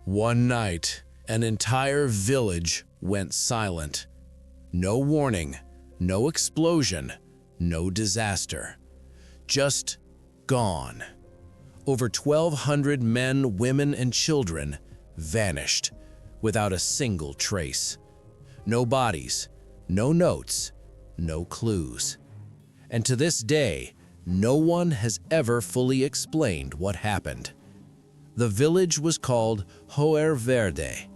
One night, an entire village went silent. No warning, no explosion, no disaster. Just gone. Over 1,200 men, women, and children vanished without a single trace. No bodies, no notes, no clues. And to this day, no one has ever fully explained what happened. The village was called Hoer Verde.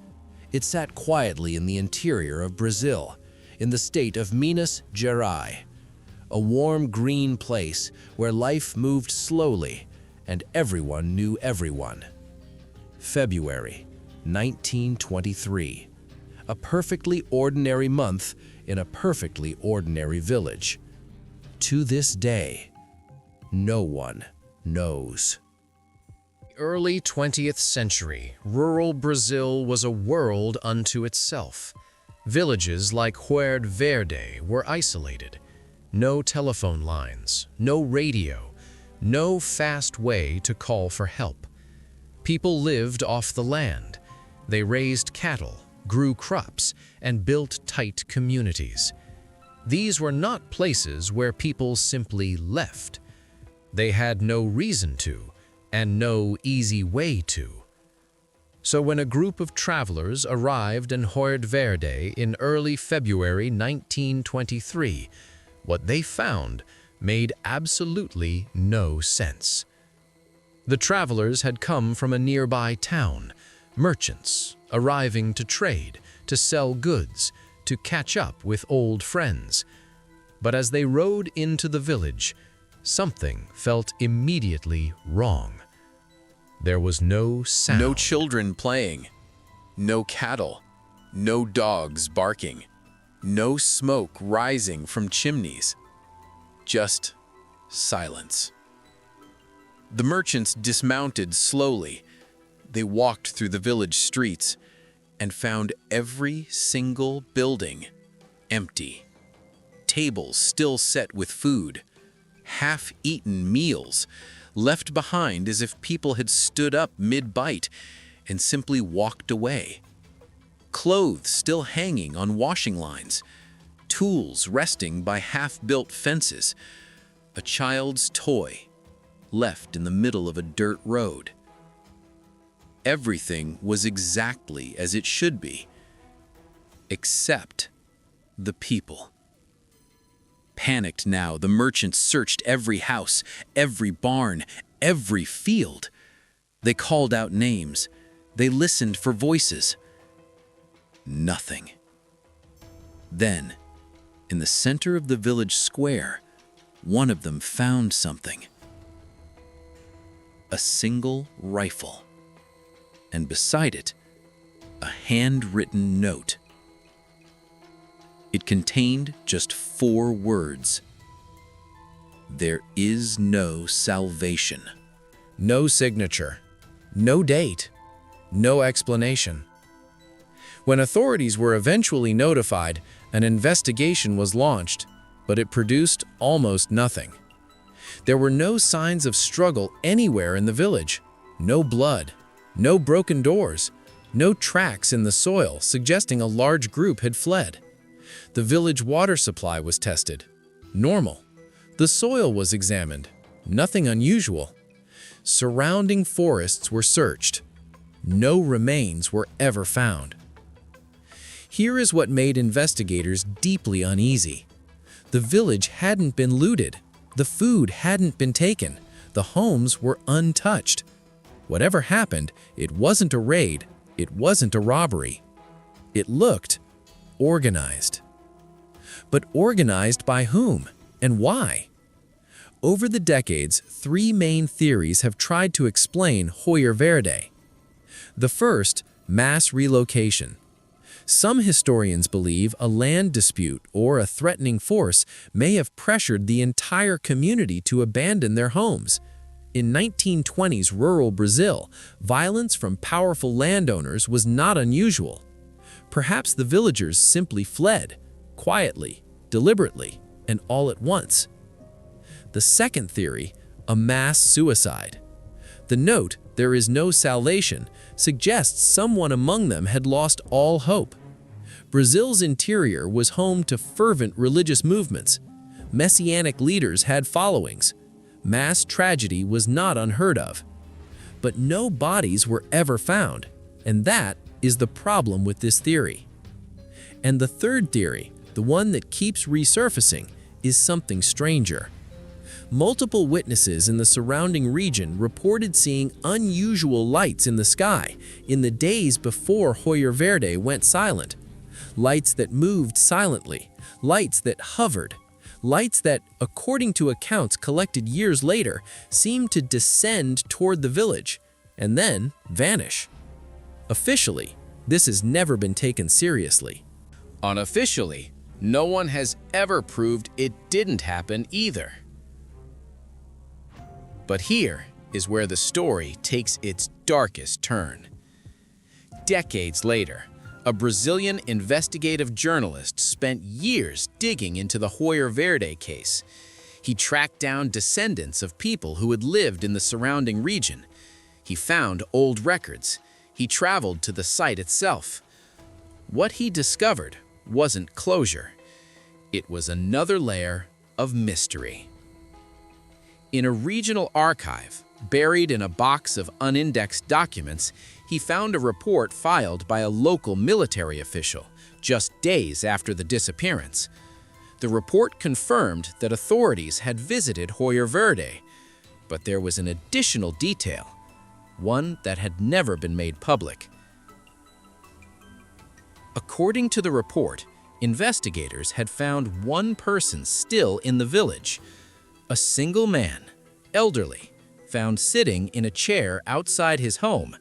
It sat quietly in the interior of Brazil, in the state of Minas Gerais, a warm green place where life moved slowly and everyone knew everyone. February 1923, a perfectly ordinary month in a perfectly ordinary village. To this day, no one knows. Early 20th century, rural Brazil was a world unto itself. Villages like Hoer Verde were isolated. No telephone lines, no radio, no fast way to call for help. People lived off the land. They raised cattle, grew crops, and built tight communities. These were not places where people simply left. They had no reason to, and no easy way to. So when a group of travelers arrived in Hoer Verde in early February 1923, what they found made absolutely no sense. The travelers had come from a nearby town, merchants arriving to trade, to sell goods, to catch up with old friends. But as they rode into the village, something felt immediately wrong. There was no sound. No children playing, no cattle, no dogs barking, no smoke rising from chimneys, just silence. The merchants dismounted slowly. They walked through the village streets and found every single building empty. Tables still set with food, half-eaten meals left behind as if people had stood up mid-bite and simply walked away. Clothes still hanging on washing lines, tools resting by half-built fences, a child's toy left in the middle of a dirt road. Everything was exactly as it should be, except the people. Panicked now, the merchants searched every house, every barn, every field. They called out names. They listened for voices. Nothing. Then, in the center of the village square, one of them found something. A single rifle. And beside it, a handwritten note. It contained just 4 words. There is no salvation. No signature, no date, no explanation. When authorities were eventually notified, an investigation was launched, but it produced almost nothing. There were no signs of struggle anywhere in the village. No blood, no broken doors, no tracks in the soil suggesting a large group had fled. The village water supply was tested. Normal. The soil was examined. Nothing unusual. Surrounding forests were searched. No remains were ever found. Here is what made investigators deeply uneasy. The village hadn't been looted. The food hadn't been taken. The homes were untouched. Whatever happened, it wasn't a raid. It wasn't a robbery. It looked organized. But organized by whom and why? Over the decades, 3 main theories have tried to explain Hoer Verde. The first, mass relocation. Some historians believe a land dispute or a threatening force may have pressured the entire community to abandon their homes. In 1920s rural Brazil, violence from powerful landowners was not unusual. Perhaps the villagers simply fled, quietly, deliberately, and all at once. The second theory, a mass suicide. The note "There is no salvation," suggests someone among them had lost all hope. Brazil's interior was home to fervent religious movements. Messianic leaders had followings. Mass tragedy was not unheard of. But no bodies were ever found, and that is the problem with this theory. And the third theory, the one that keeps resurfacing, is something stranger. Multiple witnesses in the surrounding region reported seeing unusual lights in the sky in the days before Hoer Verde went silent. Lights that moved silently, lights that hovered, lights that, according to accounts collected years later, seemed to descend toward the village and then vanish. Officially, this has never been taken seriously. Unofficially, no one has ever proved it didn't happen either. But here is where the story takes its darkest turn. Decades later, a Brazilian investigative journalist spent years digging into the Hoer Verde case. He tracked down descendants of people who had lived in the surrounding region. He found old records. He traveled to the site itself. What he discovered wasn't closure. It was another layer of mystery. In a regional archive, buried in a box of unindexed documents, he found a report filed by a local military official just days after the disappearance. The report confirmed that authorities had visited Hoer Verde, but there was an additional detail, one that had never been made public. According to the report, investigators had found one person still in the village, a single man, elderly, found sitting in a chair outside his home,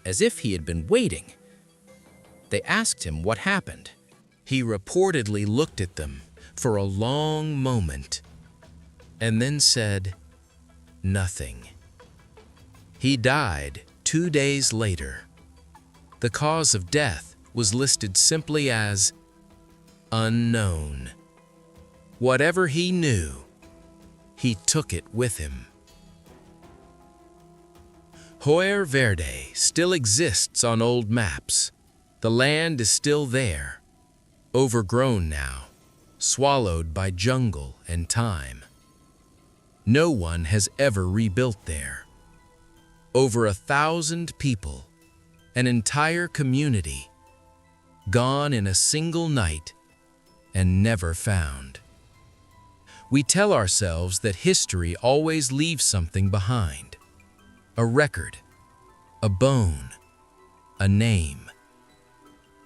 as if he had been waiting. They asked him what happened. He reportedly looked at them for a long moment and then said, "Nothing." He died 2 days later. The cause of death was listed simply as unknown. Whatever he knew, he took it with him. Hoer Verde still exists on old maps. The land is still there, overgrown now, swallowed by jungle and time. No one has ever rebuilt there. Over 1,000 people, an entire community, gone in a single night and never found. We tell ourselves that history always leaves something behind. A record, a bone, a name.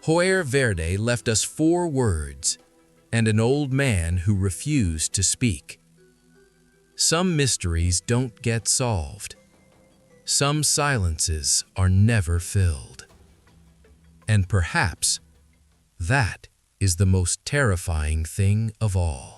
Hoer Verde left us 4 words and an old man who refused to speak. Some mysteries don't get solved. Some silences are never filled. And perhaps that is the most terrifying thing of all.